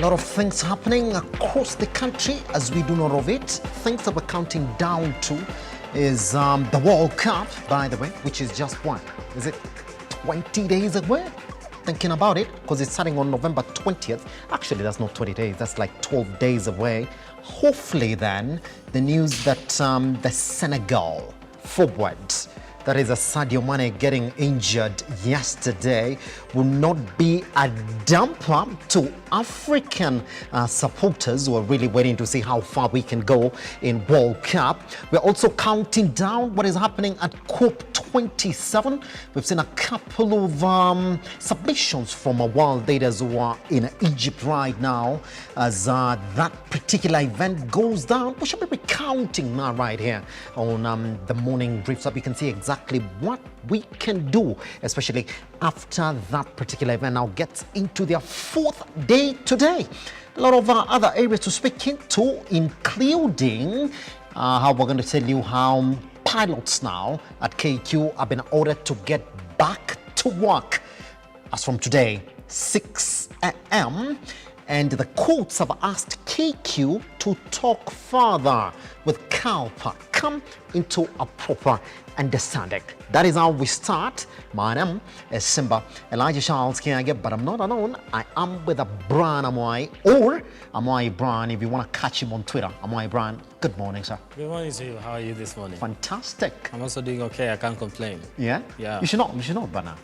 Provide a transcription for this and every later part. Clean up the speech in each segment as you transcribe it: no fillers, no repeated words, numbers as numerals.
lot of things happening across the country as we do know of it. Things that we're counting down to is the World Cup, by the way, which is just what? Is it 20 days away? Thinking about it, because it's starting on November 20th. Actually, that's not 20 days, that's like 12 days away. Hopefully then, the news that the Senegal forwards, that is a Sadio Mane getting injured yesterday, will not be a damper to African supporters who are really waiting to see how far we can go in World Cup. We're also counting down what is happening at COP27. We've seen a couple of submissions from world leaders who are in Egypt right now as that particular event goes down. We should be recounting now right here on the morning briefs so you can see exactly what we can do, especially after that particular event now gets into their fourth day today. A lot of other areas to speak into, including how we're going to tell you how pilots now at KQ have been ordered to get back to work as from today, 6 a.m. And the courts have asked KQ to talk further with CALPA, come into a proper understanding. That is how we start. My name is Simba Kiage, but I'm not alone. I am with a Brian Amwai, or Amwai Brian if you want to catch him on Twitter. Amwai Brian, good morning, sir. Good morning to you. How are you this morning? Fantastic. I'm also doing okay. I can't complain. Yeah? Yeah. You should not, Bana.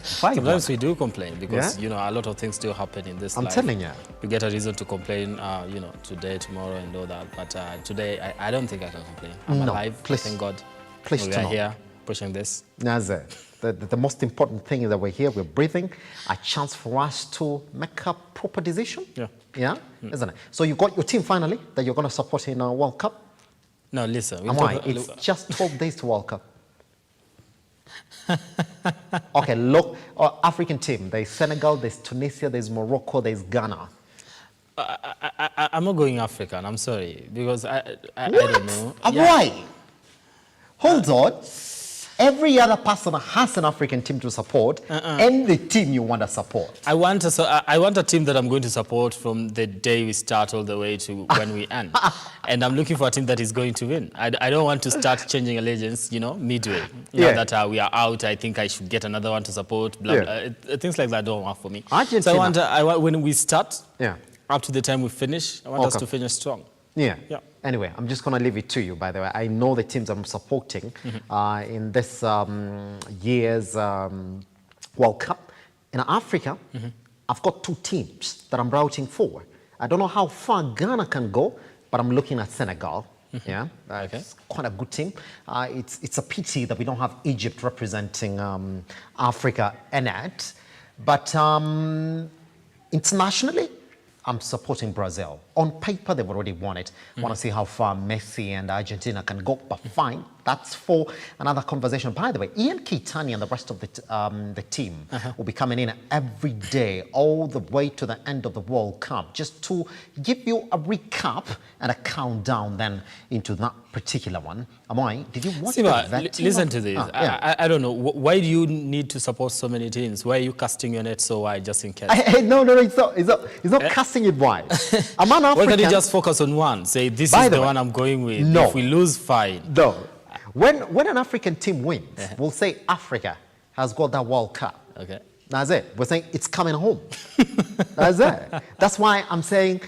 Sometimes we do complain because, you know, a lot of things still happen in this life. I'm telling you. You get a reason to complain, you know, today, tomorrow, and all that. But today, I don't think I can complain. I'm alive. Please. Thank God. Please we are here pushing this. Naze, the most important thing is that we're here, we're breathing, a chance for us to make a proper decision. Yeah. Yeah? Isn't it? So you got your team finally that you're going to support in a World Cup? No, listen. Why? It's just 12 days to World Cup. Okay, look, African team. There's Senegal, there's Tunisia, there's Morocco, there's Ghana. I'm not going African, I'm sorry, because I don't know. Why? Hold on. Every other person has an African team to support, and the team you want to support. I want a team that I'm going to support from the day we start all the way to when we end. And I'm looking for a team that is going to win. I don't want to start changing allegiance, you know, midway. Now that we are out, I think I should get another one to support. Blah, blah. Things like that don't work for me. So I want when we start, up to the time we finish, I want us to finish strong. Yeah. Anyway, I'm just going to leave it to you, by the way. I know the teams I'm supporting in this year's World Cup. In Africa, I've got two teams that I'm routing for. I don't know how far Ghana can go, but I'm looking at Senegal. Yeah, it's quite a good team. It's a pity that we don't have Egypt representing Africa in it. But internationally, I'm supporting Brazil. On paper, they've already won it. Want to see how far Messi and Argentina can go, but fine. That's for another conversation. By the way, Ian Keitani and the rest of the team will be coming in every day, all the way to the end of the World Cup, just to give you a recap and a countdown then into that particular one. Amwai, did you watch that team? Listen to this. I don't know. Why do you need to support so many teams? Why are you casting your net so wide just in case? No, it's not casting it wide. I'm an African. Why can't you just focus on one? Say, this is the one I'm going with. No. If we lose, fine. No. When an African team wins, we'll say Africa has got that World Cup. Okay. That's it. We're saying it's coming home. That's it. That's why I'm saying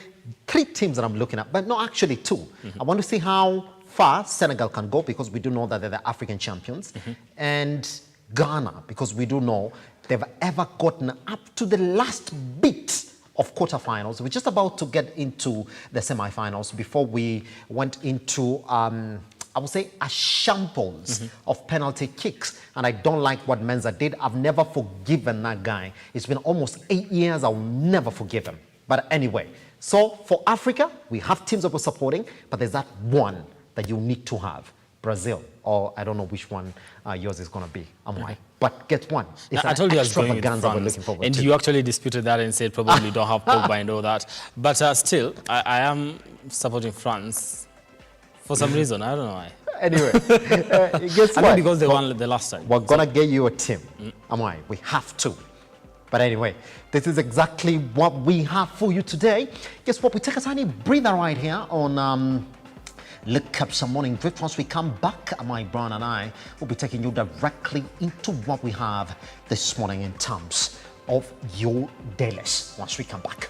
three teams that I'm looking at, but not actually two. I want to see how far Senegal can go because we do know that they're the African champions. And Ghana, because we do know they've ever gotten up to the last bit of quarterfinals. We're just about to get into the semifinals before we went into I would say a shambles of penalty kicks, and I don't like what Mensah did. I've never forgiven that guy. It's been almost 8 years. I'll never forgive him. But anyway, so for Africa, we have teams that we're supporting, but there's that one that you need to have. Brazil, or I don't know which one yours is going to be. Amwai. But get one. It's I told you I was going with France, and you actually disputed that and said probably don't have Pogba and all that. But still, I am supporting France. For some reason, I don't know why. Anyway, guess what? I mean because they won the last time. We're going to get you a team. Amwai, we have to. But anyway, this is exactly what we have for you today. Guess what? We take a tiny breather right here on Look Up Some Morning Drift. Once we come back, Amwai, Brown and I will be taking you directly into what we have this morning in terms of your dailies. Once we come back.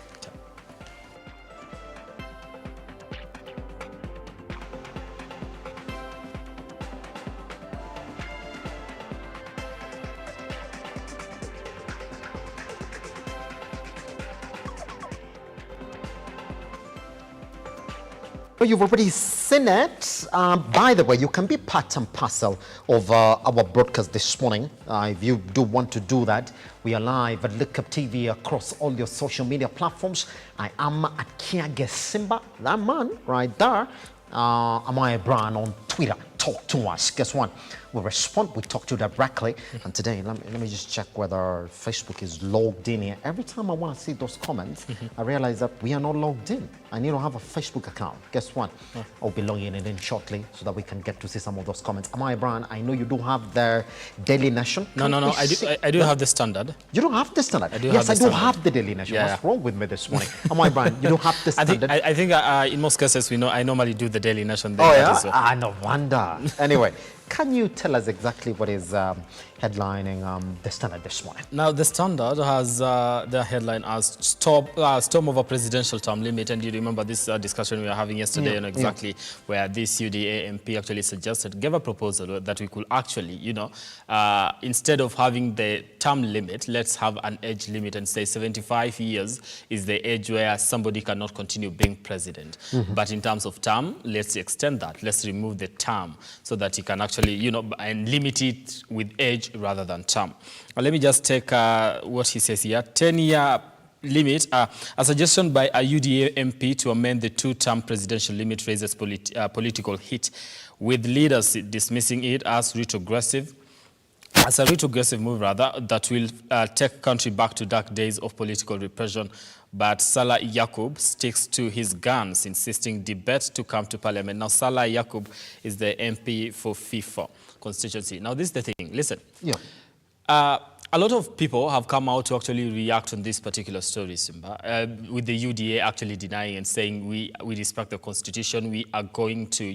You've already seen it. By the way, you can be part and parcel of our broadcast this morning. If you do want to do that, we are live at Lookuptv across all your social media platforms. I am at Kiage Simba, that man right there. Amwai Brown on Twitter. Talk to us. Guess what? We'll respond. We talk to you directly. And today, let me just check whether Facebook is logged in here. Every time I want to see those comments, I realize that we are not logged in. I need to have a Facebook account. Guess what? I'll be logging it in shortly so that we can get to see some of those comments. Amwai Brown, I know you do have the Daily Nation. No. I do have the Standard. You don't have the Standard? Yes, I do have the Daily Nation. Yeah. What's wrong with me this morning? Amwai Brown, you don't have the Standard? I think in most cases, I normally do the Daily Nation. Oh, yeah? No wonder. Anyway, can you tell us exactly what is headlining the Standard this morning? Now, the Standard has the headline as storm over presidential term limit. And you remember this discussion we were having yesterday on exactly where this UDA MP actually gave a proposal that we could actually, instead of having the term limit, let's have an age limit and say 75 years is the age where somebody cannot continue being president. But in terms of term, let's extend that. Let's remove the term so that you can actually, and limit it with age rather than term. Let me just take what he says here. 10-year limit, a suggestion by a UDA MP to amend the two-term presidential limit raises political heat, with leaders dismissing it as retrogressive. As a retrogressive move, that will take country back to dark days of political repression. But Salah Yakub sticks to his guns, insisting debate to come to parliament. Now, Salah Yakub is the MP for FIFA constituency. Now, this is the thing. Listen. Yeah. A lot of people have come out to actually react on this particular story, Simba, with the UDA actually denying and saying we respect the constitution, we are going to,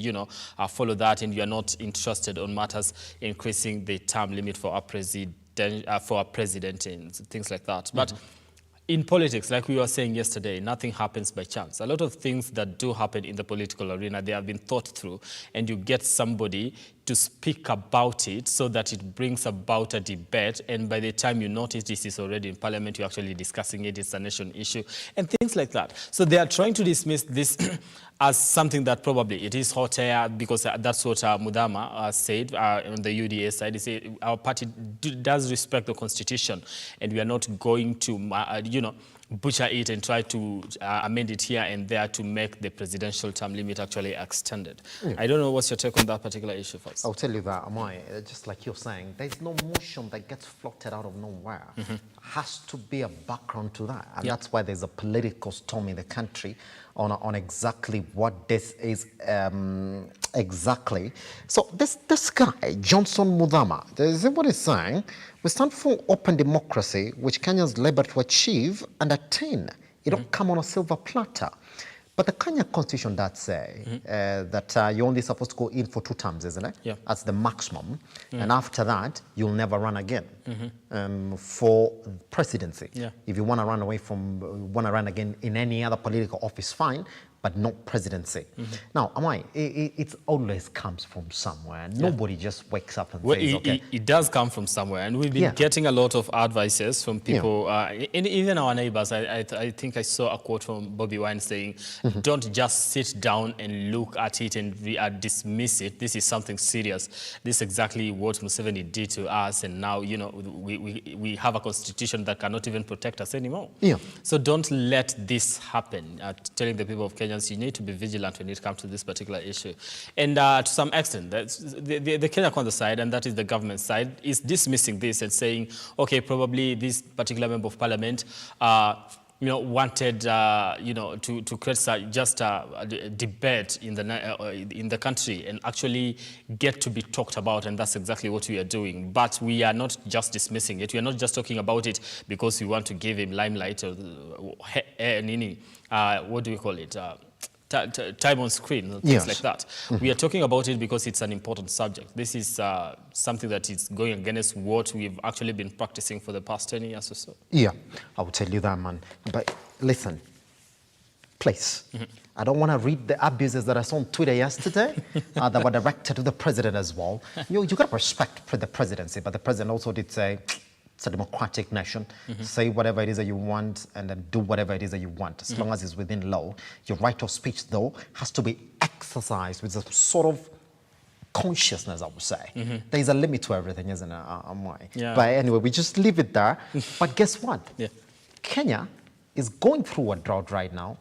follow that, and we are not interested on matters increasing the term limit for our president and things like that. But in politics, like we were saying yesterday, nothing happens by chance. A lot of things that do happen in the political arena, they have been thought through, and you get somebody to speak about it so that it brings about a debate, and by the time you notice this is already in parliament, you're actually discussing it, it's a nation issue, and things like that. So they are trying to dismiss this as something that probably it is hot air, because that's what Mudama said on the UDA side. He said our party does respect the constitution, and we are not going to, butcher it and try to amend it here and there to make the presidential term limit actually extended. I don't know what's your take on that particular issue first. I'll tell you that, Amwai, just like you're saying, there's no motion that gets floated out of nowhere. Has to be a background to that. And that's why there's a political storm in the country on exactly what this is exactly. So this guy, Johnson Mudama, this is what he's saying. We stand for open democracy, which Kenya's labor to achieve and attain. It don't come on a silver platter. But the Kenya constitution does say that you're only supposed to go in for 2 terms, isn't it? Yeah. That's the maximum. And after that, you'll never run again for presidency. Yeah. If you want to run again in any other political office, fine, but not presidency. Now, Amwai, it always comes from somewhere. Nobody just wakes up and says, okay. It does come from somewhere, and we've been getting a lot of advices from people, and even our neighbors. I think I saw a quote from Bobby Wine saying, don't just sit down and look at it and dismiss it. This is something serious. This is exactly what Museveni did to us, and now, we have a constitution that cannot even protect us anymore. So don't let this happen. Telling the people of Kenya, you need to be vigilant when it comes to this particular issue. And to some extent, the Kenya Kwanza side, and that is the government side, is dismissing this and saying, okay, probably this particular member of parliament wanted, to create just a debate in the country and actually get to be talked about, and that's exactly what we are doing. But we are not just dismissing it. We are not just talking about it because we want to give him limelight or what do we call it? Time on screen, things like that. We are talking about it because it's an important subject. This is something that is going against what we've actually been practicing for the past 10 years or so. Yeah, I will tell you that, man. But listen, please, I don't want to read the abuses that I saw on Twitter yesterday that were directed to the president as well. You got to respect the presidency, but the president also did say, it's a democratic nation. Say whatever it is that you want and then do whatever it is that you want, as long as it's within law. Your right of speech, though, has to be exercised with a sort of consciousness, I would say. There is a limit to everything, isn't there, Amwai? Yeah. But anyway, we just leave it there. But guess what? Yeah. Kenya is going through a drought right now.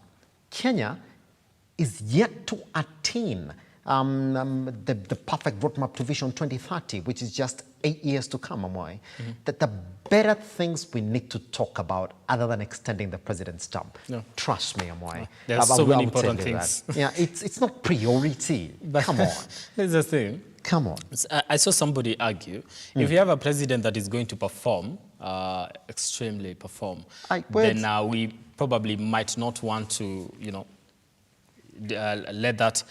Kenya is yet to attain the perfect roadmap to Vision 2030, which is just 8 years to come, Amwai. That the better things we need to talk about other than extending the president's term. No. Trust me, Amwai. There are so many important things. Yeah, it's not priority. Come on. Here's the thing. Come on. I saw somebody argue, if you have a president that is going to perform, extremely perform, then we probably might not want to, let that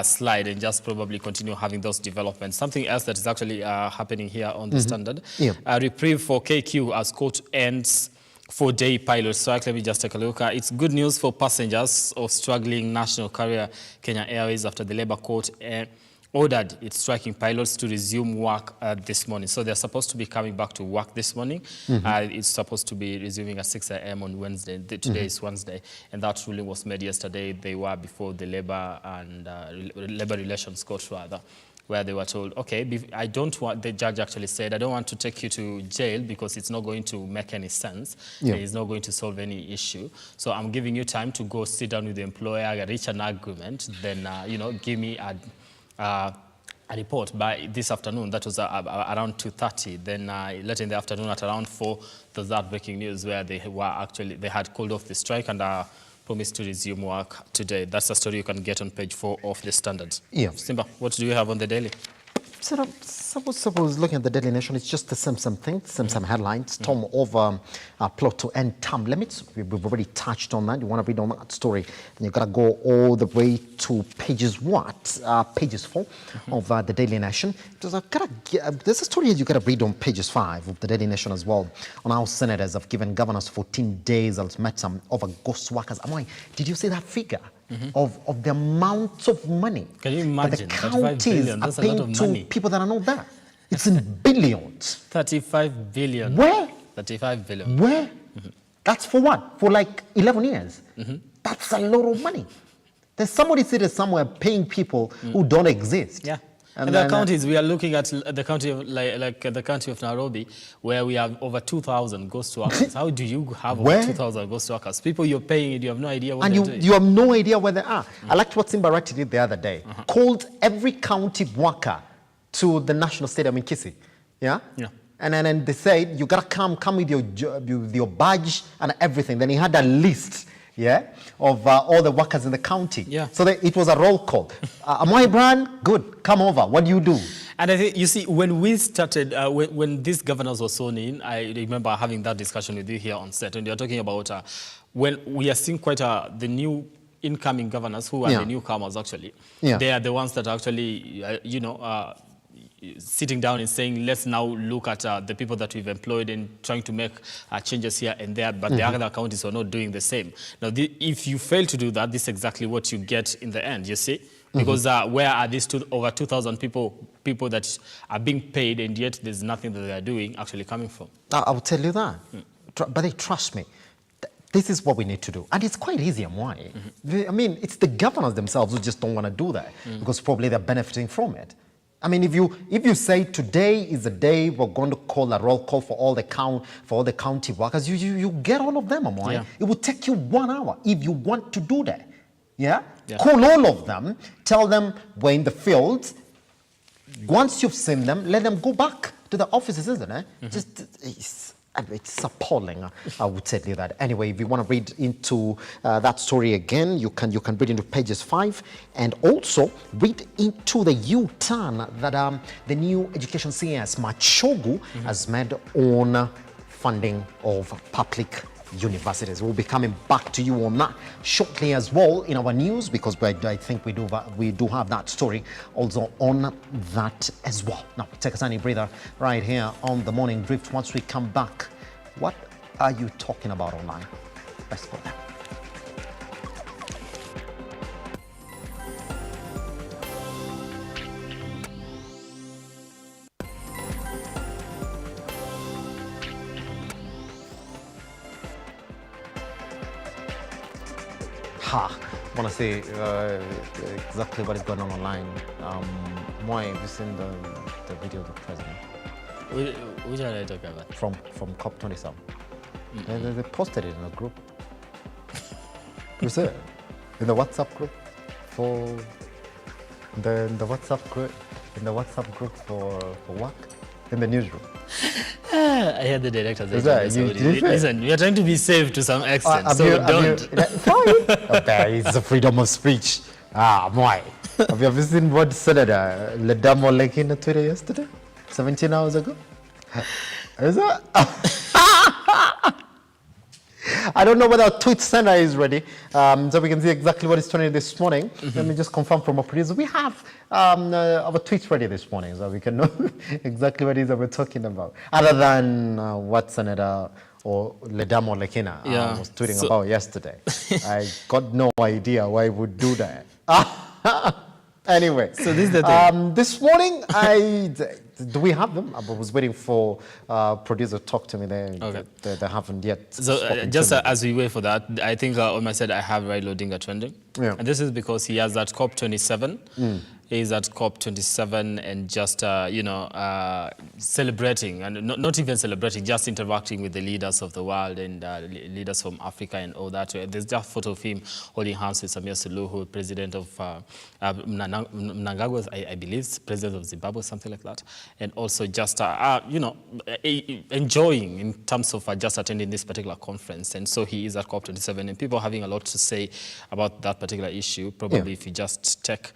slide and just probably continue having those developments. Something else that is actually happening here on the Standard. A reprieve for KQ as court ends 4-day pilot strike. Let me just take a look. It's good news for passengers of struggling national carrier Kenya Airways after the Labour Court ordered its striking pilots to resume work this morning. So they're supposed to be coming back to work this morning. It's supposed to be resuming at 6 a.m. on Wednesday. Today is Wednesday, and that ruling was made yesterday. They were before the Labour and Labour Relations Court, rather, where they were told, okay, I don't want, the judge actually said, I don't want to take you to jail because it's not going to make any sense. It's not going to solve any issue. So I'm giving you time to go sit down with the employer, reach an agreement, then, give me a report by this afternoon. That was around 2:30. Then later in the afternoon at around 4, there's that breaking news where they had called off the strike and promised to resume work today. That's a story you can get on page 4 of the Standard. Yeah. Simba, what do you have on the Daily? So suppose looking at the Daily Nation, it's just the same thing, same headlines. Storm over plot to end term limits. We've already touched on that. You want to read on that story, then you've got to go all the way to pages 4 of the Daily Nation. There's a story you got to read on pages 5 of the Daily Nation as well, on how senators have given governors 14 days ultimatum over ghost workers. Amwai, did you see that figure? Of the amount of money Can you imagine? that the counties are paying to people that are not there. It's in billions. 35 billion. Where? 35 billion. Where? That's for what? For like 11 years. That's a lot of money. There's somebody sitting somewhere paying people who don't exist. Yeah. And the counties, we are looking at the county of the county of Nairobi, where we have over 2,000 ghost workers. How do you have over 2,000 ghost workers? People you're paying, you have no idea what they're doing. You have no idea where they are. I liked what Simba did the other day. Called every county worker to the National Stadium in Kisii. Yeah? Yeah. And then they said, you got to come with your badge and everything. Then he had a list. Of all the workers in the county. So it was a roll call. Amwai Brand, good, come over. What do you do? And I think, you see, when we started, when these governors were sworn in, I remember having that discussion with you here on set, and you're talking about when we are seeing quite the new incoming governors, who are the newcomers actually. They are the ones that actually, sitting down and saying, let's now look at the people that we've employed and trying to make changes here and there, but the other counties are not doing the same. Now, if you fail to do that, this is exactly what you get in the end, you see? Because where are these over 2,000 people that are being paid, and yet there's nothing that they are doing actually coming from? I will tell you that. But they trust me. This is what we need to do. And it's quite easy, Amwai. I mean, it's the governors themselves who just don't want to do that because probably they're benefiting from it. I mean, if you say today is the day we're going to call a roll call for all the county workers, you get all of them, Amwai. It will take you 1 hour if you want to do that. Call all of them, tell them we're in the field. Once you've seen them, let them go back to the offices, isn't it? It's appalling, I would tell you that. Anyway, if you want to read into that story again, you can read into pages 5 and also read into the U-turn that the new education CS, Machogu, has made on funding of public universities. We'll be coming back to you on that shortly as well in our news, because I think we do have that story also on that as well. Now, take a tiny breather right here on the Morning Drift. Once we come back, what are you talking about online? Let's go there. I want to see exactly what is going on online. Amwai, have you seen the video of the president? Which are you talking about? From COP27. They posted it in a group. You see it? In the WhatsApp group for the WhatsApp group for work in the newsroom. I heard the director say, listen, we are trying to be safe to some extent, don't. Fine. It's the freedom of speech. Why? Have you ever seen what Senator Ledamo Lekina tweeted yesterday? 17 hours ago? Is that? I don't know whether our tweet center is ready, so we can see exactly what is trending this morning. Let me just confirm from our producer. We have our tweets ready this morning, so we can know exactly what it is that we're talking about. Other than what Senator or Ledamo Lekina was tweeting about yesterday. I got no idea why he would do that. Anyway, so this is the thing. This morning, do we have them? I was waiting for producer to talk to me there. Okay. They haven't yet. So just as we wait for that, I think on my side I have Raila Odinga trending. Yeah. And this is because he has that COP27. He's at COP27 and just, celebrating, and not even celebrating, just interacting with the leaders of the world and leaders from Africa and all that. There's just a photo of him holding hands with Samia Suluhu, president of Mnangagwa, I believe, president of Zimbabwe, something like that. And also just, enjoying in terms of just attending this particular conference. And so he is at COP27, and people are having a lot to say about that particular issue. Probably if you just take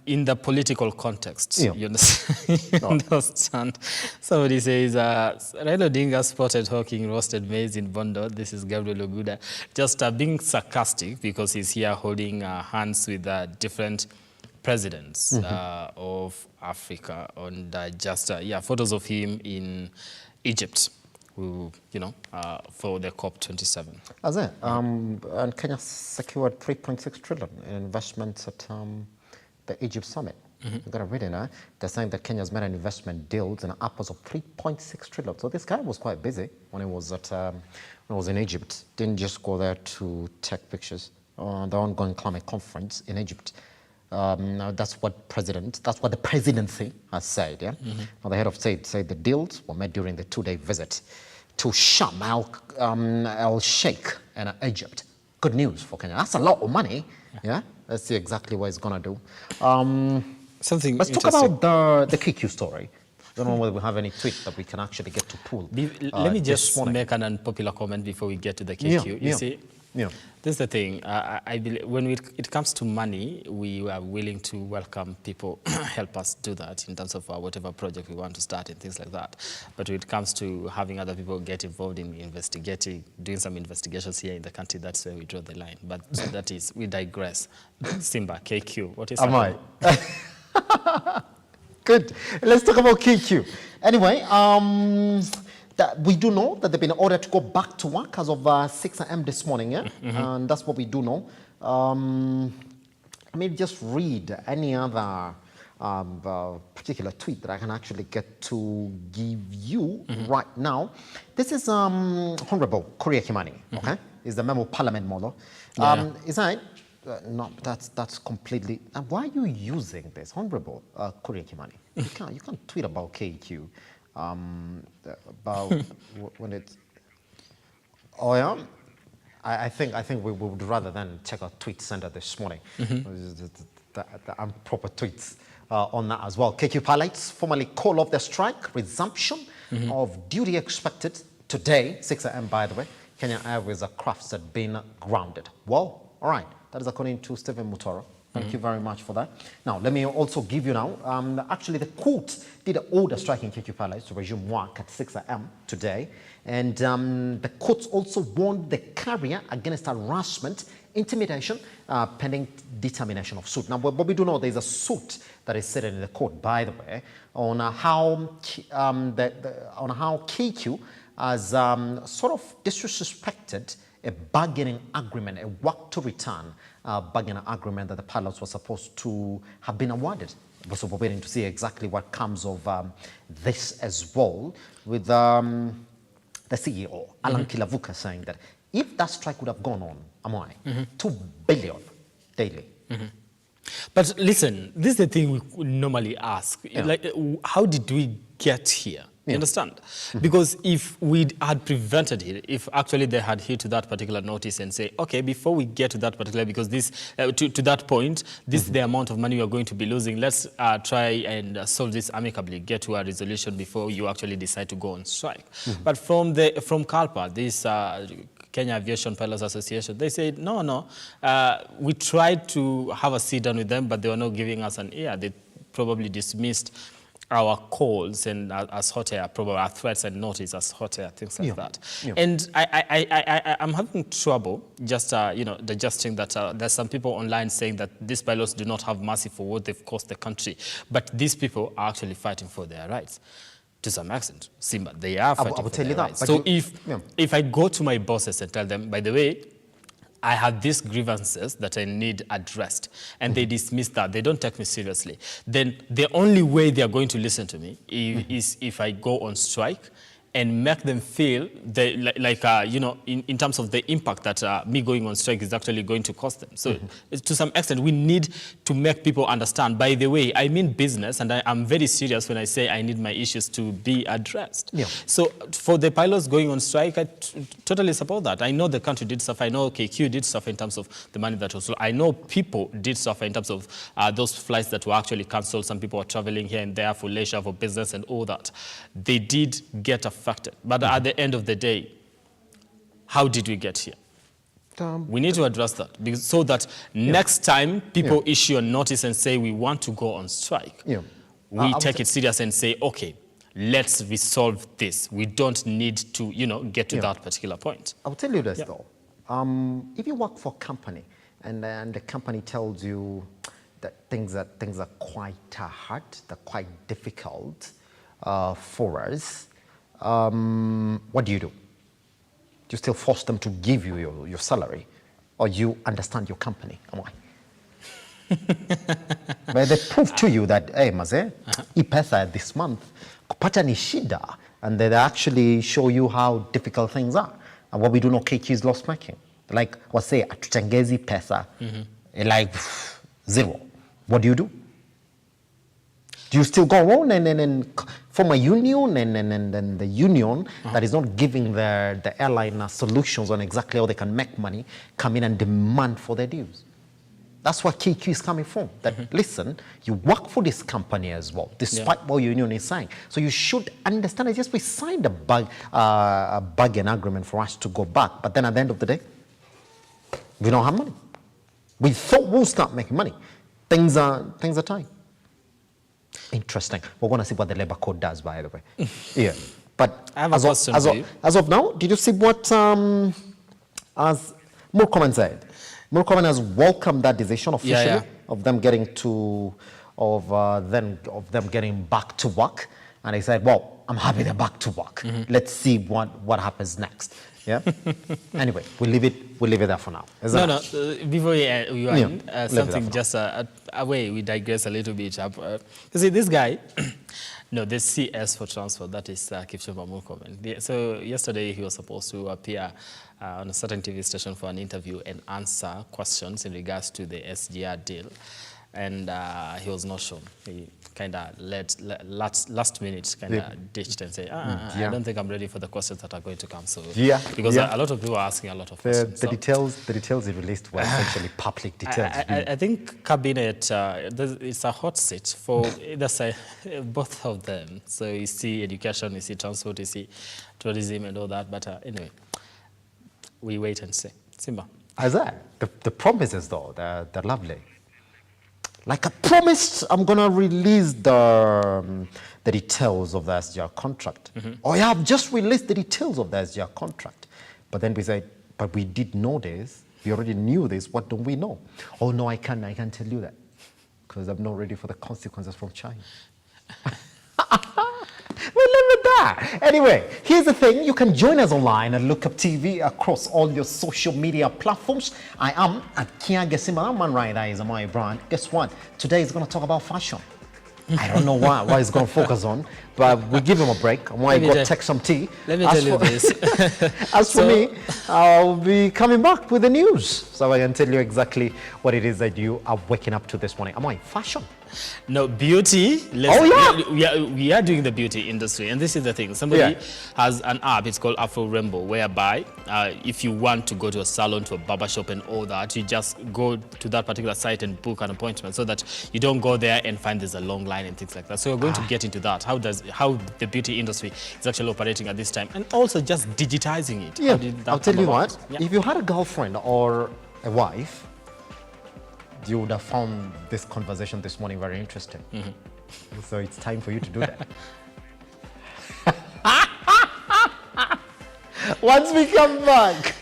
in the political context, you understand? Somebody says, Raila Odinga spotted hawking roasted maize in Bondo. This is Gabriel Oguda. Just being sarcastic because he's here holding hands with different presidents of Africa. And just, photos of him in Egypt. Who, for the COP27. As it, and Kenya secured 3.6 trillion in investments at the Egypt summit. You've got to read it now. They're saying that Kenya's made an investment deals in upwards of 3.6 trillion. So this guy was quite busy when he was in Egypt. Didn't just go there to take pictures on the ongoing climate conference in Egypt. That's what the presidency has said. Yeah. Now, the head of state said the deals were made during the 2-day visit to Sharm el Sheikh in Egypt. Good news for Kenya. That's a lot of money. Yeah. Let's see exactly what it's gonna do. Let's talk about the KQ story. I don't know whether we have any tweet that we can actually get to pull. Let me just make an unpopular comment before we get to the KQ. You see, this is the thing. I believe when it comes to money, we are willing to welcome people help us do that in terms of whatever project we want to start and things like that. But when it comes to having other people get involved in investigating, doing some investigations here in the country, that's where we draw the line. But that is, we digress. Simba, KQ, what is happening? Good. Let's talk about KQ. Anyway, that we do know that they've been ordered to go back to work as of 6 a.m. this morning, yeah? And that's what we do know. Maybe just read any other particular tweet that I can actually get to give you right now. This is Honorable Korea Kimani, okay? He's the member of parliament model. Is that no, that's completely. And why are you using this, Honorable Korea Kimani? You can't tweet about KQ. About when it's. Oh yeah, I think we would rather than check our tweet center this morning. The improper tweets on that as well. KQ pilots formally call off their strike resumption of duty expected today, 6 a.m. by the way. Kenya Airways aircrafts had been grounded. Well, all right. That is according to Stephen Mutoro. Thank you very much for that. Now, let me also give you now, actually the court did order striking KQ pilots to resume work at 6 a.m. today. And the courts also warned the carrier against harassment, intimidation, pending determination of suit. Now, but we do know there's a suit that is sitting in the court, by the way, on how KQ has sort of disrespected a bargaining agreement, a work to return bargaining agreement that the pilots were supposed to have been awarded. So we're waiting to see exactly what comes of this as well, with the CEO, Alan Kilavuka, saying that if that strike would have gone on, Amwai, 2 billion daily. But listen, this is the thing we normally ask. Like, how did we get here? You understand? Because if we had prevented it, if actually they had hit to that particular notice and say, okay, before we get to that particular, because this, to that point, this is the amount of money you are going to be losing, let's try and solve this amicably, get to a resolution before you actually decide to go on strike. But from CALPA, this Kenya Aviation Pilots Association, they said, no, we tried to have a sit down with them, but they were not giving us an ear. They probably dismissed our calls and as hot air, probably our threats and notice as hot air, things like that. And I'm having trouble just, digesting that there's some people online saying that these pilots do not have mercy for what they've cost the country. But these people are actually fighting for their rights. To some extent, Simba, they are fighting for their rights. So if I go to my bosses and tell them, by the way, I have these grievances that I need addressed, and they dismiss that, they don't take me seriously, then the only way they are going to listen to me is if I go on strike and make them feel in terms of the impact that me going on strike is actually going to cost them. So to some extent, we need to make people understand, by the way, I mean business, and I'm very serious when I say I need my issues to be addressed. So for the pilots going on strike, I totally support that. I know the country did suffer. I know KQ did suffer in terms of the money that was lost. I know people did suffer in terms of those flights that were actually cancelled. Some people were traveling here and there for leisure, for business and all that. They did get affected. But at the end of the day, how did we get here? We need to address that, because, so that next time people issue a notice and say we want to go on strike, we take it serious and say, okay, let's resolve this. We don't need to, get to that particular point. I'll tell you this though. If you work for a company and the company tells you that things are quite hard, they're quite difficult for us, what do? Do you still force them to give you your salary, or you understand your company? But they prove to you that, hey, maze, hii pesa this month kupata ni shida, and they actually show you how difficult things are. And what we do know, KQ is loss making. Like, say, atutengezi pesa, like zero. What do? Do you still go on and form a union, and the union that is not giving the airline solutions on exactly how they can make money come in and demand for their dues? That's where KQ is coming from. That, listen, you work for this company as well, despite what your union is saying. So you should understand that, yes, we signed a bargain agreement for us to go back, but then at the end of the day, we don't have money. We thought we'll start making money. Things are tight. Interesting. We're going to see what the labor code does, by the way. But I have a question for you. As of now, did you see what as Murkomen said? Murkomen has welcomed that decision officially of them getting getting back to work, and he said, "Well, I'm happy they're back to work. Let's see what happens next." Anyway, we'll leave it there for now. Before we end, something just away, we digress a little bit. You see, this guy, the CS for transport, that is Kipchumba Murkomen. So yesterday he was supposed to appear on a certain TV station for an interview and answer questions in regards to the SGR deal. and he was not shown. He kind of last minute kind of ditched and said, I don't think I'm ready for the questions that are going to come. So because a lot of people are asking a lot of questions. The details he released were essentially public details. I think cabinet, it's a hot seat for either side, both of them. So you see education, you see transport, you see tourism and all that. But anyway, we wait and see. Simba. Isaiah, the promises though, they're lovely. Like I promised, I'm gonna release the details of the SGR contract. Oh yeah, I've just released the details of the SGR contract. But then we said, but we did know this. We already knew this. What don't we know? Oh no, I can't tell you that because I'm not ready for the consequences from China. We live with that. Anyway, here's the thing. You can join us online at Lookuptv across all your social media platforms. I am at Kiage Simba. That man right there is Amwai brand. Guess what? Today is going to talk about fashion. I don't know why he's going to focus on, but we give him a break. Amwai got take some tea. Let me tell you this. As for me, I'll be coming back with the news so I can tell you exactly what it is that you are waking up to this morning. Amwai, fashion. No, beauty. We are doing the beauty industry, and this is the thing. Somebody has an app. It's called Afro Rainbow, whereby if you want to go to a salon, to a barber shop, and all that, you just go to that particular site and book an appointment, so that you don't go there and find there's a long line and things like that. So we're going to get into that. How the beauty industry is actually operating at this time, and also just digitizing it. Yeah, I'll tell you what. If you had a girlfriend or a wife, you would have found this conversation this morning very interesting. So it's time for you to do that. Once we come back.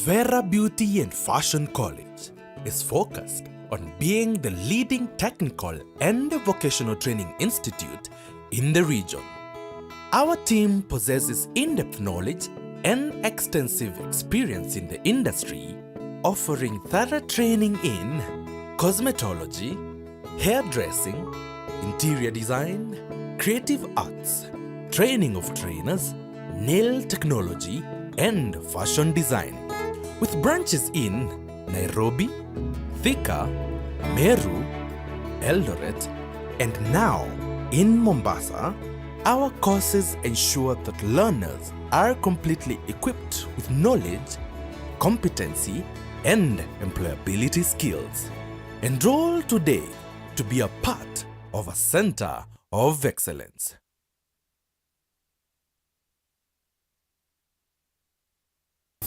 Vera Beauty and Fashion College is focused on being the leading technical and vocational training institute in the region. Our team possesses in-depth knowledge and extensive experience in the industry, offering thorough training in cosmetology, hairdressing, interior design, creative arts, training of trainers, nail technology, and fashion design. With branches in Nairobi, Thika, Meru, Eldoret, and now in Mombasa, our courses ensure that learners are completely equipped with knowledge, competency, and employability skills. Enroll today to be a part of a center of excellence.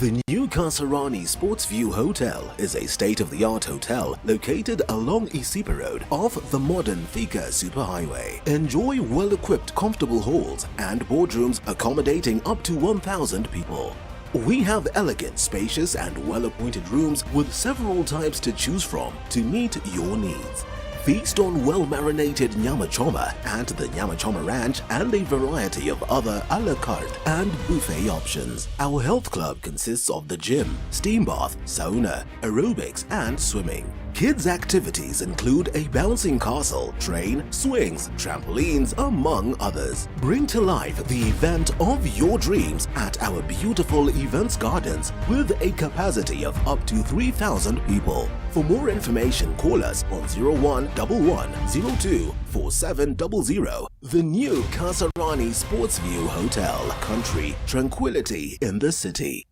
The new Kasarani Sportsview Hotel is a state-of-the-art hotel located along Isipa Road off the modern Thika Superhighway. Enjoy well-equipped comfortable halls and boardrooms accommodating up to 1,000 people. We have elegant, spacious and well-appointed rooms with several types to choose from to meet your needs. Feast on well-marinated nyama choma at the Nyama Choma Ranch and a variety of other a la carte and buffet options. Our health club consists of the gym, steam bath, sauna, aerobics and swimming. Kids' activities include a bouncing castle, train, swings, trampolines, among others. Bring to life the event of your dreams at our beautiful events gardens with a capacity of up to 3,000 people. For more information, call us on 011102 4700. The new Kasarani Sportsview Hotel. Country tranquility in the city.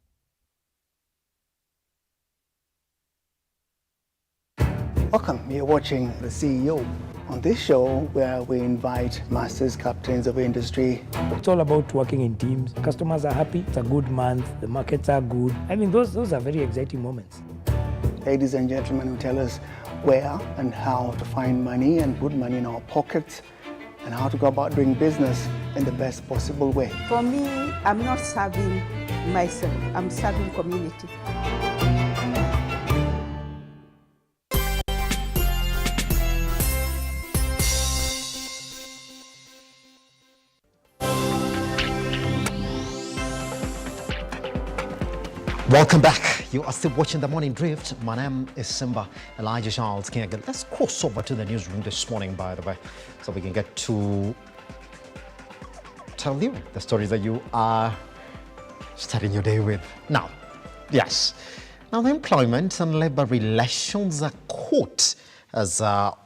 Welcome, you're watching The CEO. On this show, where we invite masters, captains of industry. It's all about working in teams. Customers are happy, it's a good month, the markets are good. I mean, those are very exciting moments. Ladies and gentlemen who tell us where and how to find money and put money in our pockets and how to go about doing business in the best possible way. For me, I'm not serving myself, I'm serving community. Welcome back. You are still watching The Morning Drift. My name is Simba Kiage. Let's cross over to the newsroom this morning, by the way, so we can get to tell you the stories that you are starting your day with. Now, yes. Now, the Employment and Labour Relations Court has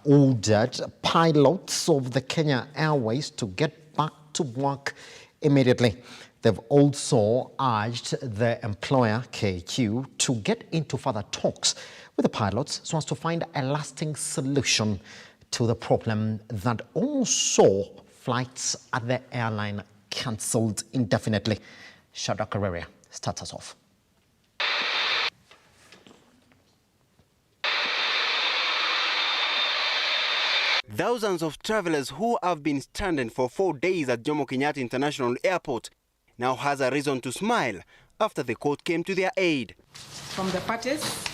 ordered pilots of the Kenya Airways to get back to work immediately. They've also urged the employer, KQ, to get into further talks with the pilots so as to find a lasting solution to the problem that also flights at the airline cancelled indefinitely. Shadrach Kareria starts us off. Thousands of travelers who have been stranded for 4 days at Jomo Kenyatta International Airport now has a reason to smile after the court came to their aid. From the parties.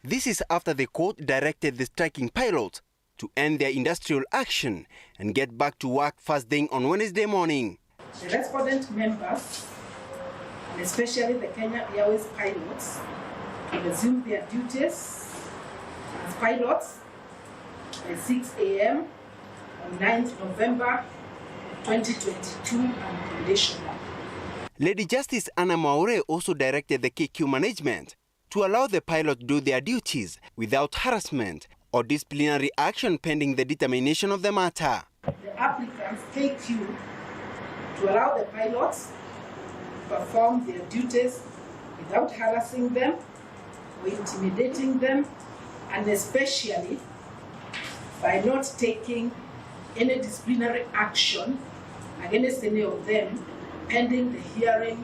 This is after the court directed the striking pilots to end their industrial action and get back to work first thing on Wednesday morning. The respondent members, and especially the Kenya Airways pilots, resumed their duties as pilots at 6 a.m. on 9th November 2022 unconditional. Lady Justice Anna Maure also directed the KQ management to allow the pilot do their duties without harassment or disciplinary action pending the determination of the matter. The applicants KQ to allow the pilots to perform their duties without harassing them or intimidating them, and especially by not taking any disciplinary action against any of them pending the hearing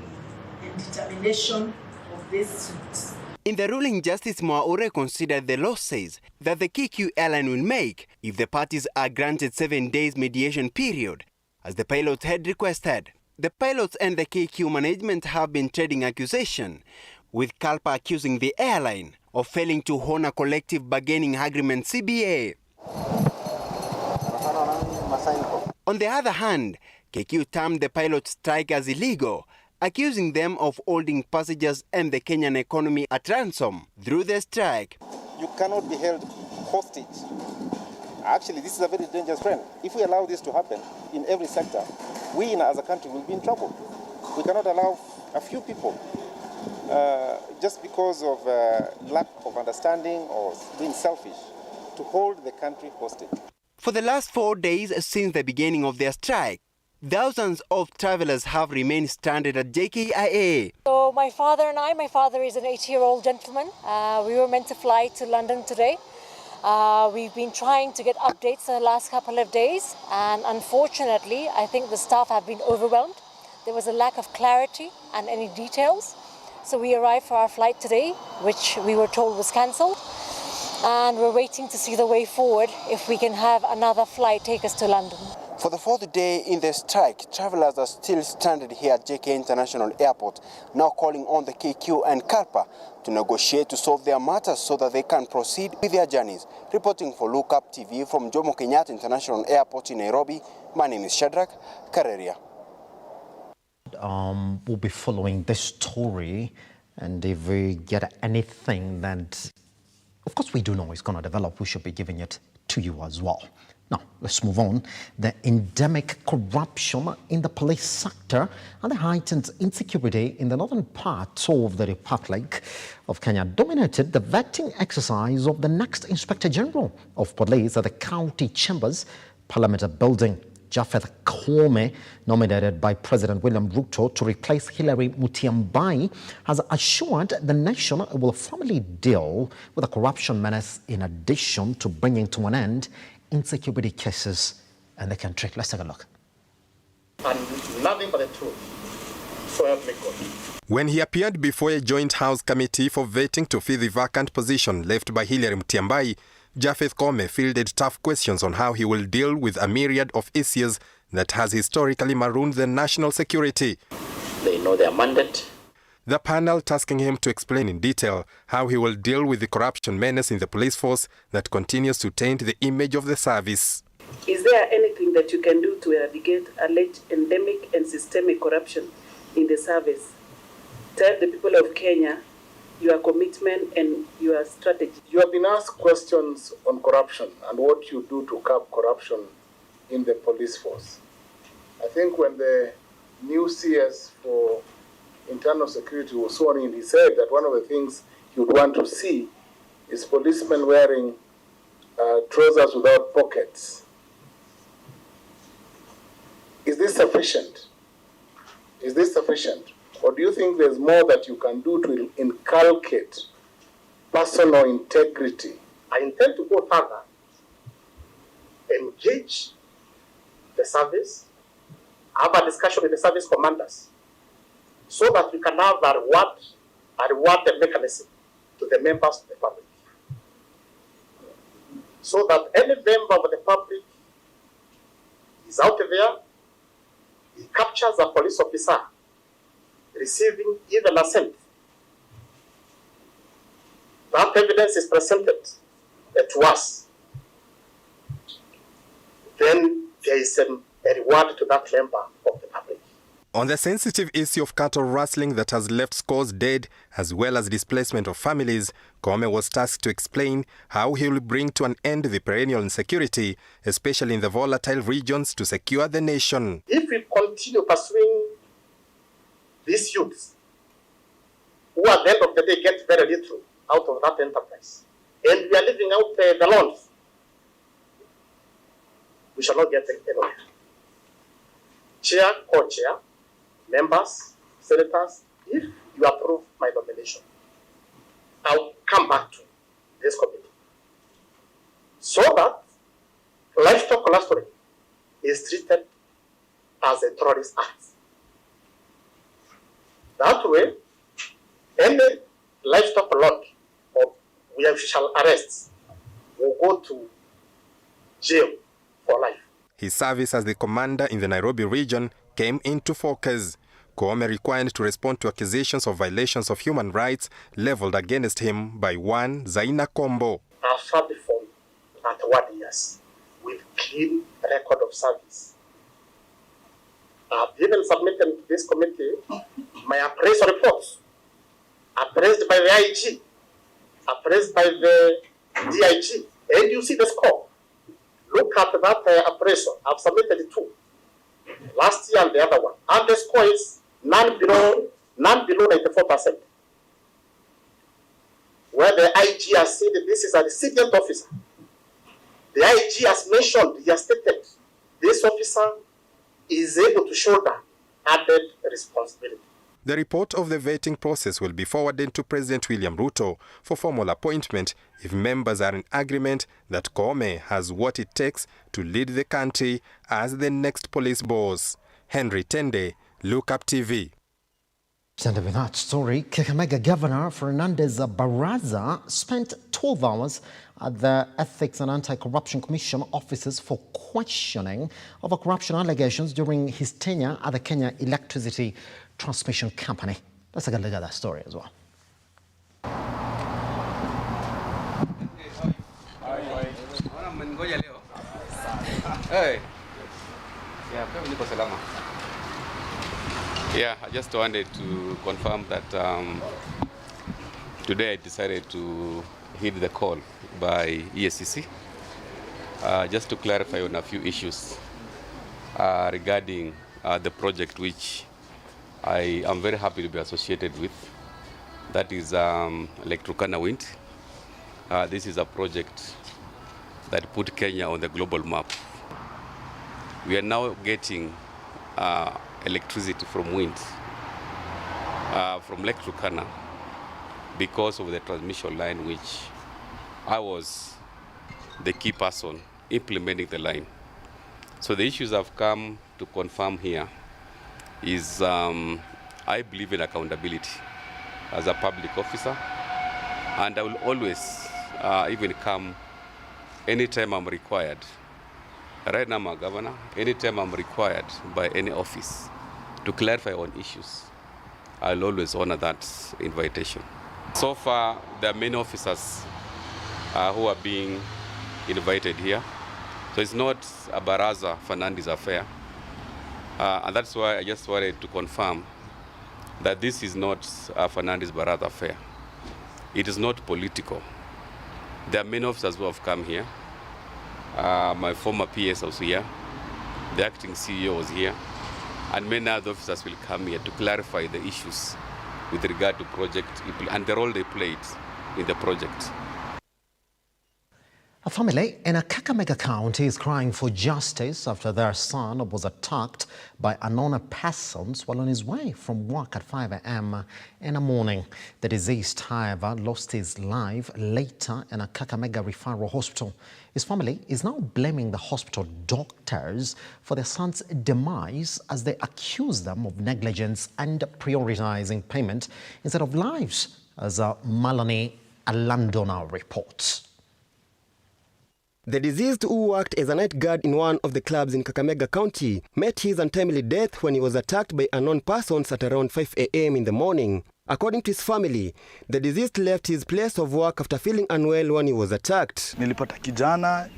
and determination of these suits. In the ruling, Justice Maure considered the law says that the KQ airline will make if the parties are granted 7 days mediation period, as the pilots had requested. The pilots and the KQ management have been trading accusation, with CALPA accusing the airline of failing to honor collective bargaining agreement CBA. On the other hand, KQ termed the pilot strike as illegal, accusing them of holding passengers and the Kenyan economy at ransom through the strike. You cannot be held hostage. Actually, this is a very dangerous trend. If we allow this to happen in every sector, we as a country will be in trouble. We cannot allow a few people, just because of lack of understanding or being selfish, to hold the country hostage. For the last 4 days since the beginning of their strike, thousands of travelers have remained stranded at JKIA. So my father is an 80-year-old gentleman. We were meant to fly to London today. We've been trying to get updates the last couple of days, and unfortunately, I think the staff have been overwhelmed. There was a lack of clarity and any details. So we arrived for our flight today, which we were told was cancelled. And we're waiting to see the way forward if we can have another flight take us to London. For the 4th day in the strike, travelers are still stranded here at JK International Airport, now calling on the KQ and CALPA to negotiate to solve their matters so that they can proceed with their journeys. Reporting for Lookuptv from Jomo Kenyatta International Airport in Nairobi, my name is Shadrach Kareria. We'll be following this story, and if we get anything that, of course, we do know is going to develop, we should be giving it to you as well. Now, let's move on. The endemic corruption in the police sector and the heightened insecurity in the northern part of the Republic of Kenya dominated the vetting exercise of the next Inspector General of Police at the County Chambers Parliament building. Japheth Koome, nominated by President William Ruto to replace Hilary Mutyambai, has assured the nation it will firmly deal with the corruption menace in addition to bringing to an end insecurity cases in the country. Let's take a look. And nothing but the truth. So help me God. When he appeared before a joint House committee for vetting to fill the vacant position left by Hilary Mutyambai, Japheth Koome fielded tough questions on how he will deal with a myriad of issues that has historically marooned the national security. They know their mandate. The panel tasking him to explain in detail how he will deal with the corruption menace in the police force that continues to taint the image of the service. Is there anything that you can do to eradicate alleged endemic and systemic corruption in the service? Tell the people of Kenya your commitment and your strategy. You have been asked questions on corruption and what you do to curb corruption in the police force. I think when the new CS for internal security was sworn in, he said that one of the things he would want to see is policemen wearing trousers without pockets. Is this sufficient? Is this sufficient? Or do you think there's more that you can do to inculcate personal integrity? I intend to go further, engage the service, have a discussion with the service commanders, so that we can have a reward mechanism to the members of the public. So that any member of the public is out there, he captures a police officer receiving even a cent. That evidence is presented to us. Then there is a reward to that member of the public. On the sensitive issue of cattle rustling that has left scores dead, as well as displacement of families, Koome was tasked to explain how he will bring to an end the perennial insecurity, especially in the volatile regions, to secure the nation. If we continue pursuing these youths, who at the end of the day get very little out of that enterprise, and we are living out the loans, we shall not get anywhere. Chair, co-chair, members, senators, if you approve my nomination, I'll come back to this committee so that livestock clustering is treated as a terrorist act. That way, any livestock lot or we shall arrest will go to jail for life. His service as the commander in the Nairobi region came into focus. Koome required to respond to accusations of violations of human rights leveled against him by one Zaina Kombo. I served for 31 years with clean record of service. I've even submitted to this committee my appraisal reports, appraised by the IG, appraised by the DIG, and you see the score. Look at that appraisal. I've submitted two, last year and the other one, and the score is none below 94%. Where the IG has said that this is a recipient officer. The IG has mentioned, he has stated, this officer is able to shoulder added responsibility. The report of the vetting process will be forwarded to President William Ruto for formal appointment if members are in agreement that Koome has what it takes to lead the country as the next police boss. Henry Tende, Lookuptv. And with that story, Kakamega Governor Fernandez Baraza spent 12 hours at the Ethics and Anti-Corruption Commission offices for questioning over corruption allegations during his tenure at the Kenya Electricity Transmission Company. Let's take a look at that story as well. Yeah, I just wanted to confirm that today I decided to heed the call by ESCC just to clarify on a few issues regarding the project which I am very happy to be associated with. That is Lake Turkana Wind. This is a project that put Kenya on the global map. We are now getting electricity from wind from Lake Turkana because of the transmission line, which I was the key person implementing the line. So the issues I've come to confirm here is I believe in accountability as a public officer, and I will always even come anytime I'm required. Right now I'm a governor, anytime I'm required by any office to clarify on issues, I'll always honor that invitation. So far, there are many officers who are being invited here. So it's not a Baraza Fernandez affair. And that's why I just wanted to confirm that this is not a Fernandez Baraza affair. It is not political. There are many officers who have come here. My former PS was here. The acting CEO was here. And many other officers will come here to clarify the issues with regard to project and the role they played in the project. A family in a Kakamega County is crying for justice after their son was attacked by unknown persons while on his way from work at 5 a.m. in the morning. The deceased, however, lost his life later in a Kakamega referral hospital. His family is now blaming the hospital doctors for their son's demise as they accuse them of negligence and prioritizing payment instead of lives, as Malani Alandona reports. The deceased, who worked as a night guard in one of the clubs in Kakamega County, met his untimely death when he was attacked by unknown persons at around 5 a.m. in the morning. According to his family, the deceased left his place of work after feeling unwell when he was attacked. Nilipata kijana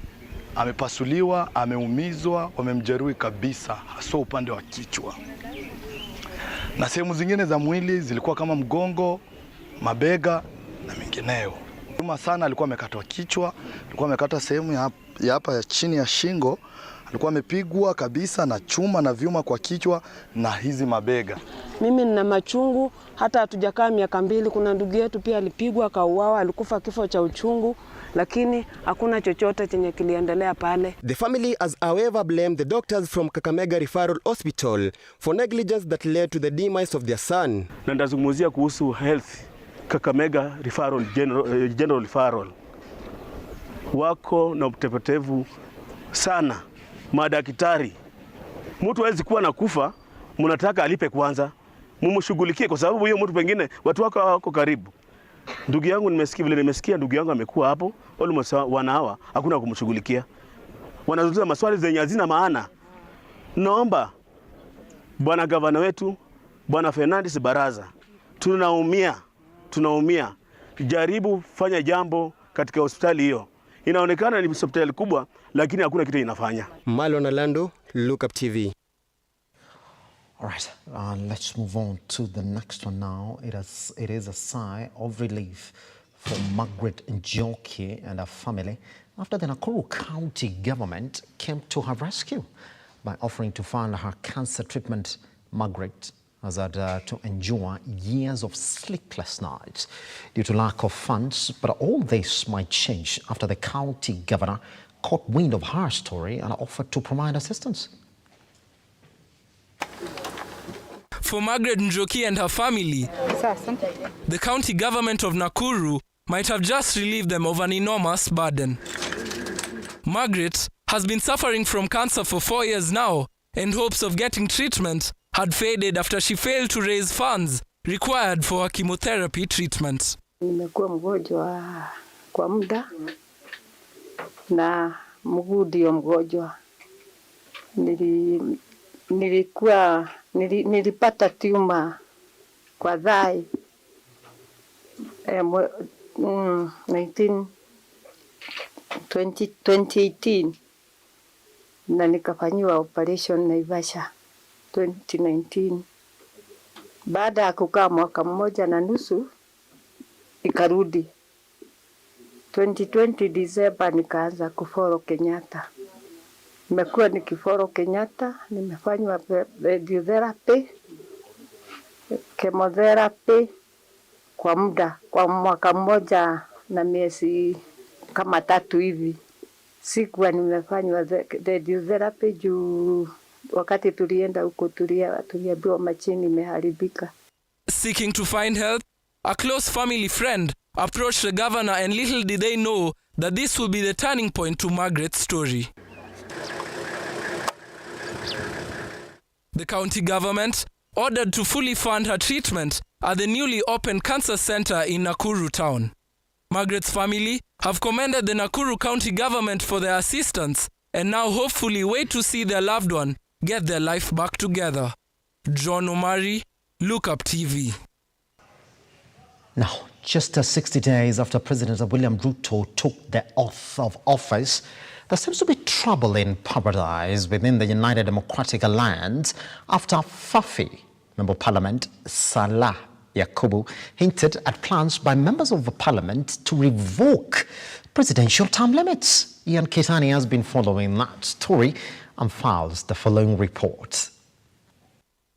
amepasuliwa, ameumizwa, wamemjeruhi kabisa, hasa upande wa kichwa. Na sehemu zingine za mwili zilikuwa kama mgongo, mabega na mengineyo. Nyuma sana alikuwa amekatwa kichwa, alikuwa amekata sehemu ya hapa ya chini ya shingo, alikuwa amepigwa kabisa na chuma na vyuma kwa kichwa na hizi mabega. Mimi nina machungu, hata hatujakaa miaka 2. Kuna ndugu yetu pia alipigwa akauawa, alikufa kifo cha uchungu, lakini hakuna chochote chenye kiliendelea pale. The family has however blamed the doctors from Kakamega Referral Hospital for negligence that led to the demise of their son. Na ndazungumzia kuhusu health Kakamega Referral General Referral. Wako na utepetevu sana madaktari. Mtu hawezi kuwa na kufa, mnataka alipe kwanza. Mumshughulikie kwa sababu hiyo mtu pengine watu wako wako karibu. Ndugu yangu nimesikia ndugu yangu amekuwa hapo almost 1 hour, hakuna kumshughulikia. Wanazungumza maswali zenye hazina maana. Naomba bwana gavana wetu, bwana Fernandes Baraza, tunaumia. Jaribu fanya jambo katika hospitali hiyo. Inaonekana ni hospitali kubwa lakini hakuna kitu inafanya. Malo Nalando, Lookuptv. All right, let's move on to the next one now. It is a sigh of relief for Margaret Njoki and her family after the Nakuru County government came to her rescue by offering to fund her cancer treatment. Margaret has had to endure years of sleepless nights due to lack of funds, but all this might change after the county governor caught wind of her story and offered to provide assistance. For Margaret Njoki and her family, the county government of Nakuru might have just relieved them of an enormous burden. Margaret has been suffering from cancer for 4 years now, and hopes of getting treatment had faded after she failed to raise funds required for her chemotherapy treatment. Nimekuwa mgonjwa kwa muda na mguu ndio mgonjwa. Nilipata tumor kwa thai 2018 na nikafanyiwa operation Naivasha 2019. Baada ya kukaa mwaka 1.5 ikarudi. 2020 December nikaanza kuforo Kenyatta. Nimekuwa nikiforo Kenyatta, nimefanywa radiotherapy, chemotherapy kwa mwaka 1 na miezi kama 3 hivi. Sikuwa nimefanywa radiotherapy juu wakati tulienda huko tuliambiwa machini imeharibika. Seeking to find help, a close family friend approached the governor, and little did they know that this will be the turning point to Margaret's story. The county government ordered to fully fund her treatment at the newly opened cancer center in Nakuru town. Margaret's family have commended the Nakuru county government for their assistance and now hopefully wait to see their loved one get their life back together. John Omari, Lookuptv. Now, just 60 days after President William Ruto took the oath of office, there seems to be trouble in paradise within the United Democratic Alliance after Fafi, Member of Parliament Salah Yakubu hinted at plans by members of the parliament to revoke presidential term limits. Ian Kitani has been following that story and files the following report.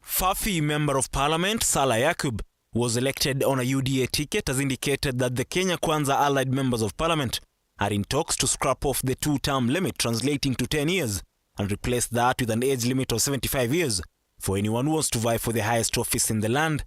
Fafi Member of Parliament Salah Yakub was elected on a UDA ticket, has indicated that the Kenya Kwanza allied members of parliament are in talks to scrap off the 2-term limit, translating to 10 years, and replace that with an age limit of 75 years for anyone who wants to vie for the highest office in the land.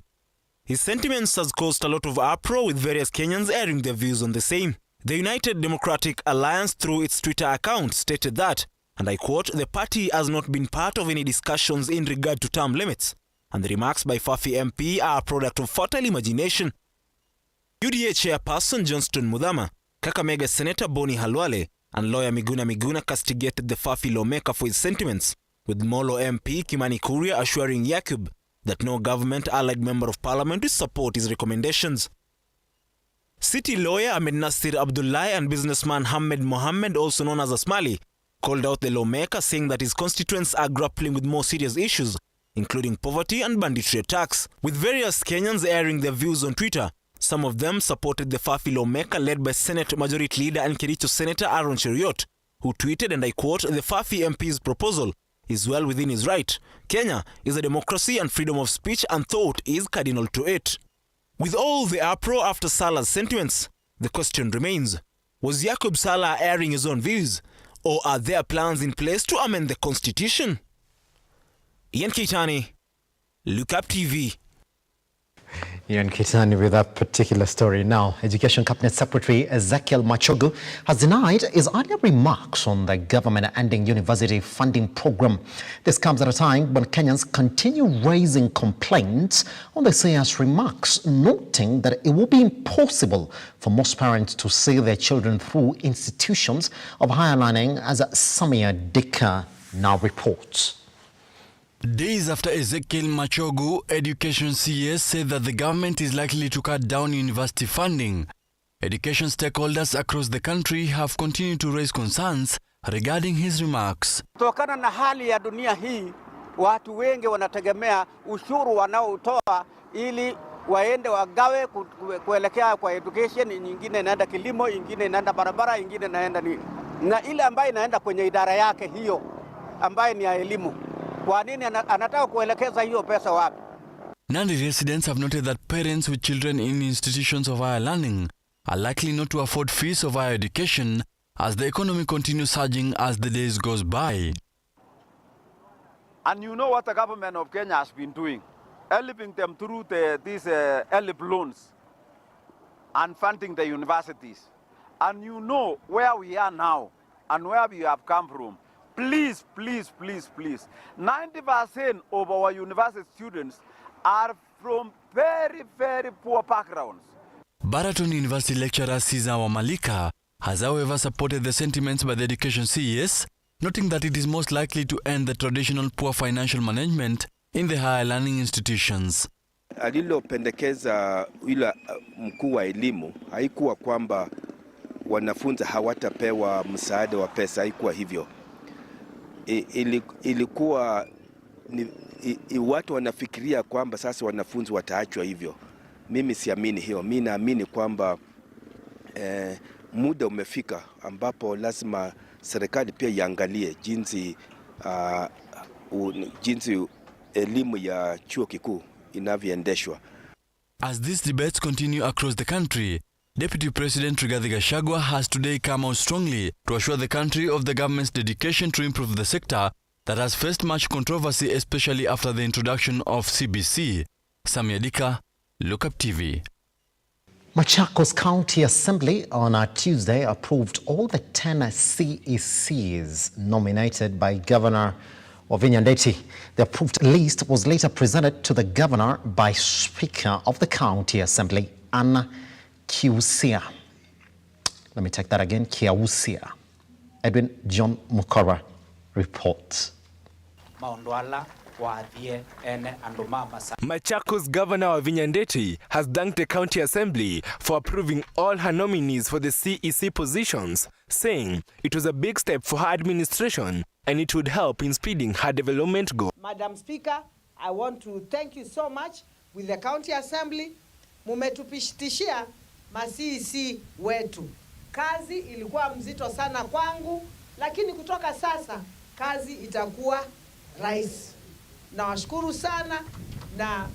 His sentiments has caused a lot of uproar, with various Kenyans airing their views on the same. The United Democratic Alliance, through its Twitter account, stated that, and I quote, "The party has not been part of any discussions in regard to term limits, and the remarks by Fafi MP are a product of fertile imagination." UDA chairperson Johnston Muthama, Kakamega Senator Boni Halwale, and lawyer Miguna castigated the Fafi lawmaker for his sentiments, with Molo MP Kimani Kuria assuring Yakub that no government-allied member of parliament will support his recommendations. City lawyer Ahmed Nasir Abdullahi and businessman Hamed Mohammed, also known as Asmali, called out the lawmaker, saying that his constituents are grappling with more serious issues, including poverty and banditry attacks. With various Kenyans airing their views on Twitter, some of them supported the Fafi lawmaker led by Senate Majority Leader and Kericho Senator Aaron Cheriot, who tweeted, and I quote, "The Fafi MP's proposal is well within his right. Kenya is a democracy and freedom of speech, and thought is cardinal to it." With all the uproar after Salah's sentiments, the question remains, was Yakub Salah airing his own views, or are there plans in place to amend the constitution? Ian Kitani, Lookuptv. Ian Kitani with that particular story. Now, Education Cabinet Secretary Ezekiel Machogu has denied his earlier remarks on the government ending university funding program. This comes at a time when Kenyans continue raising complaints on the CIS remarks, noting that it will be impossible for most parents to see their children through institutions of higher learning, as Samia Dika now reports. Days after Ezekiel Machogu, Education CS said that the government is likely to cut down university funding. Education stakeholders across the country have continued to raise concerns regarding his remarks. Kutokana na hali ya dunia hii, watu wengi wanategemea ushuru wanaotoa ili waende wagawe kuelekea kwa education, nyingine inaenda kilimo, nyingine inaenda barabara, nyingine inaenda nini. Na ile ambayo inaenda kwenye idara yake hiyo ambayo ni ya elimu. Kwa nini anataka kuelekeza hiyo pesa wapi? Nandi residents have noted that parents with children in institutions of higher learning are likely not to afford fees of higher education as the economy continues surging as the days goes by. And you know what the government of Kenya has been doing? Helping them through these help loans and funding the universities. And you know where we are now and where we have come from. Please, please, please, please. 90% of our university students are from very, very poor backgrounds. Baraton University lecturer Cesar Wamalika has however supported the sentiments by the Education CES, noting that it is most likely to end the traditional poor financial management in the higher learning institutions. Alilopendekeza yule mkuu wa elimu haikuwa kwamba wanafunzi hawatapewa msaada wa pesa, haikuwa hivyo. Ilikuwa watu wanafikiria kwamba sasa wanafunzi wataachwa hivyo. Mimi siamini hiyo. Mimi naamini kwamba muda umefika ambapo lazima serikali pia iangalie jinsi elimu ya chuo kikuu inavyoendeshwa. As these debates continue across the country, Deputy President Rigathi Gachagua has today come out strongly to assure the country of the government's dedication to improve the sector that has faced much controversy, especially after the introduction of CBC. Samia Dika, Lookuptv. Machakos County Assembly on a Tuesday approved all the 10 CECs nominated by Governor Wavinya Ndeti. The approved list was later presented to the governor by Speaker of the County Assembly, Anna Kiusia. Let me take that again, Kiausia. Edwin John Mukora reports. Machakos Governor Wavinya Ndeti has thanked the County Assembly for approving all her nominees for the CEC positions, saying it was a big step for her administration and it would help in speeding her development goals. Madam Speaker, I want to thank you so much with the County Assembly mumetupitishia masisi wetu. Kazi ilikuwa mzito sana kwangu, lakini kutoka sasa kazi itakuwa rahisi. Nawashukuru sana, na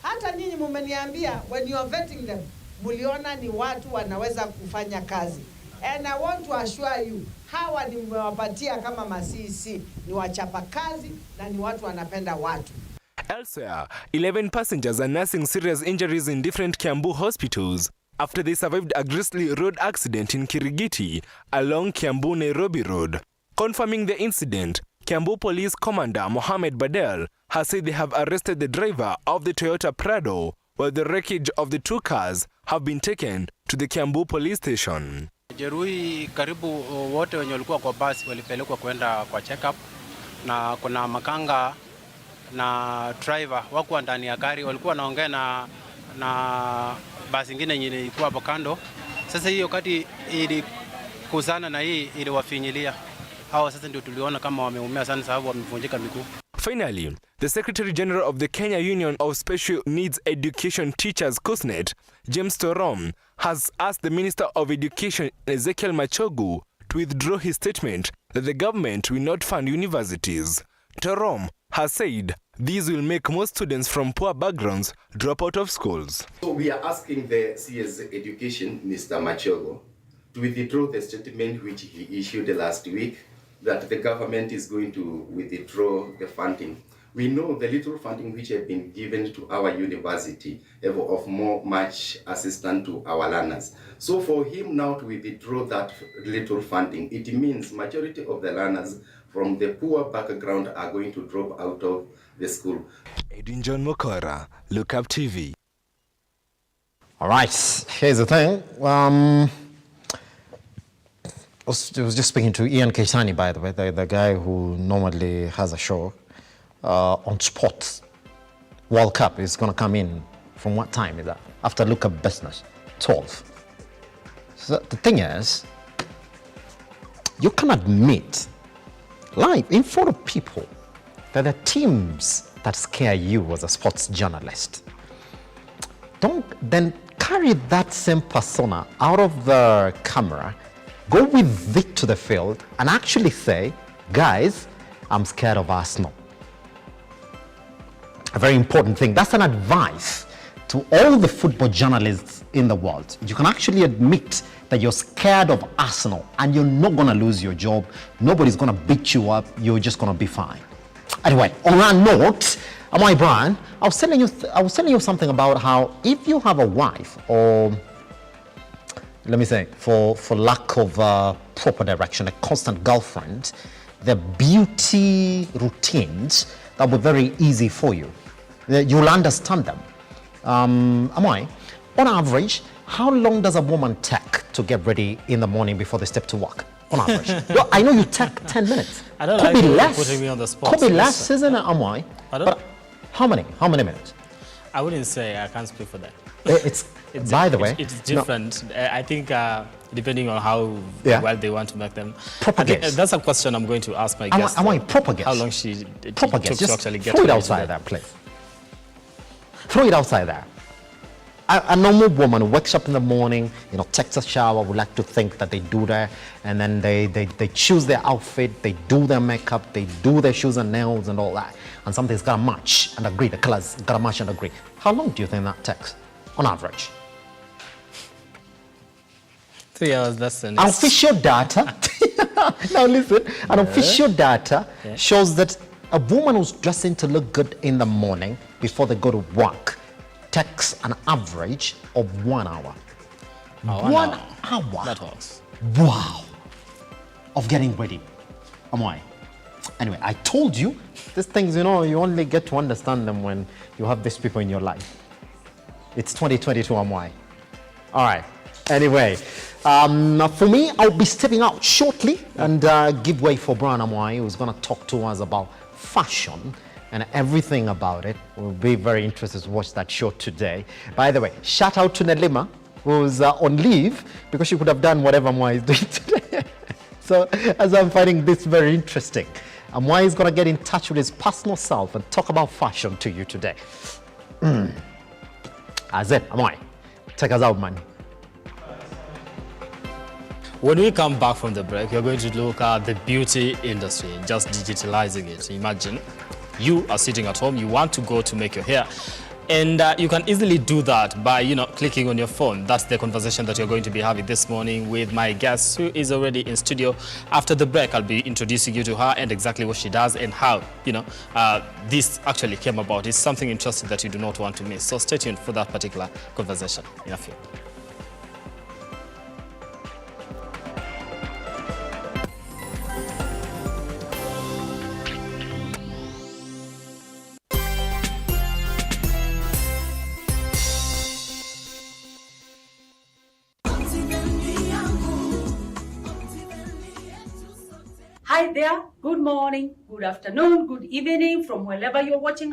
hata nyinyi mumeniambia when you are vetting them, muliona ni watu wanaweza kufanya kazi. And I want to assure you, hawa nimewapatia kama masisi, ni wachapa kazi na ni watu wanapenda watu. Elsewhere, 11 passengers are nursing serious injuries in different Kiambu hospitals after they survived a grisly road accident in Kirigiti along Kiambu-Nairobi Road. Confirming the incident, Kiambu Police Commander Mohamed Badel has said they have arrested the driver of the Toyota Prado, while the wreckage of the two cars have been taken to the Kiambu Police Station. Jeruhi karibu wote wenye walikuwa kwa basi walipelekwa kwenda kwa check-up, na kuna makanga na driver wako ndani ya gari, walikuwa wanaongea na basi nyingine yenye ilikuwa hapo kando. Sasa hiyo wakati ilikuzana na hii iliwafinyilia hao, sasa ndio tuliona kama wameumia sana sababu wamevunjika miguu. Finally, the Secretary General of the Kenya Union of Special Needs Education Teachers (KUSNET), James Torom, has asked the Minister of Education Ezekiel Machogu to withdraw his statement that the government will not fund universities. Torom has said these will make most students from poor backgrounds drop out of schools. So we are asking the CS Education, Mr. Machogu, to withdraw the statement which he issued last week that the government is going to withdraw the funding. We know the little funding which have been given to our university of much assistance to our learners. So for him now to withdraw that little funding, it means majority of the learners from the poor background are going to drop out of the school. Edwin John Mokora, Lookuptv. All right, here's the thing. I was just speaking to Ian Keitani, by the way, the guy who normally has a show on sports. World Cup is going to come in from what time is that? After Look Up Business, 12. So the thing is, you can admit live in front of people that the teams that scare you as a sports journalist. Don't then carry that same persona out of the camera, go with it to the field and actually say, guys, I'm scared of Arsenal. A very important thing. That's an advice to all the football journalists in the world. You can actually admit that you're scared of Arsenal and you're not going to lose your job. Nobody's going to beat you up. You're just going to be fine. Anyway, on that note, Amwai Brian, I was telling you something about how if you have a wife, or let me say, for lack of proper direction, a constant girlfriend, the beauty routines that were very easy for you. You'll understand them. Amwai, on average, how long does a woman take to get ready in the morning before they step to work? On average. I know you take 10 minutes. I don't Could like be less. putting me on the spot. Could be less, isn't it, Amwai? Pardon? But how many minutes? I wouldn't say. I can't speak for that. It's by the way, it's different. No. I think depending on how well they want to make them. Proper guess. That's a question I'm going to ask my guest. I want proper guess. How long she proper took guess. to Just actually get throw it outside there, please. Throw it outside there. A normal woman who wakes up in the morning, takes a shower, would like to think that they do that, and then they choose their outfit, they do their makeup, they do their shoes and nails and all that, and something's got to match and agree, the colors got to match and agree. How long do you think that takes, on average? 3 hours less than official data. Now listen, official data shows that a woman who's dressing to look good in the morning before they go to work takes an average of 1 hour. Oh, 1 hour. That works. Wow. Of getting ready. Amwai. Anyway, I told you, these things, you only get to understand them when you have these people in your life. It's 2022, Amwai. All right. Anyway, for me, I'll be stepping out shortly and give way for Brian Amwai, who's going to talk to us about fashion and everything about it. We'll be very interested to watch that show today. By the way, shout out to Nelima, who's on leave because she could have done whatever Amwai is doing today. So as I'm finding this very interesting, Amwai is going to get in touch with his personal self and talk about fashion to you today. As it, Amwai, take us out, man. When we come back from the break, you're going to look at the beauty industry, just digitalizing it. Imagine you are sitting at home, you want to go to make your hair, and you can easily do that by, clicking on your phone. That's the conversation that you're going to be having this morning with my guest, who is already in studio. After the break, I'll be introducing you to her and exactly what she does and how, this actually came about. It's something interesting that you do not want to miss. So stay tuned for that particular conversation in a few. Hi there, good morning, good afternoon, good evening from wherever you're watching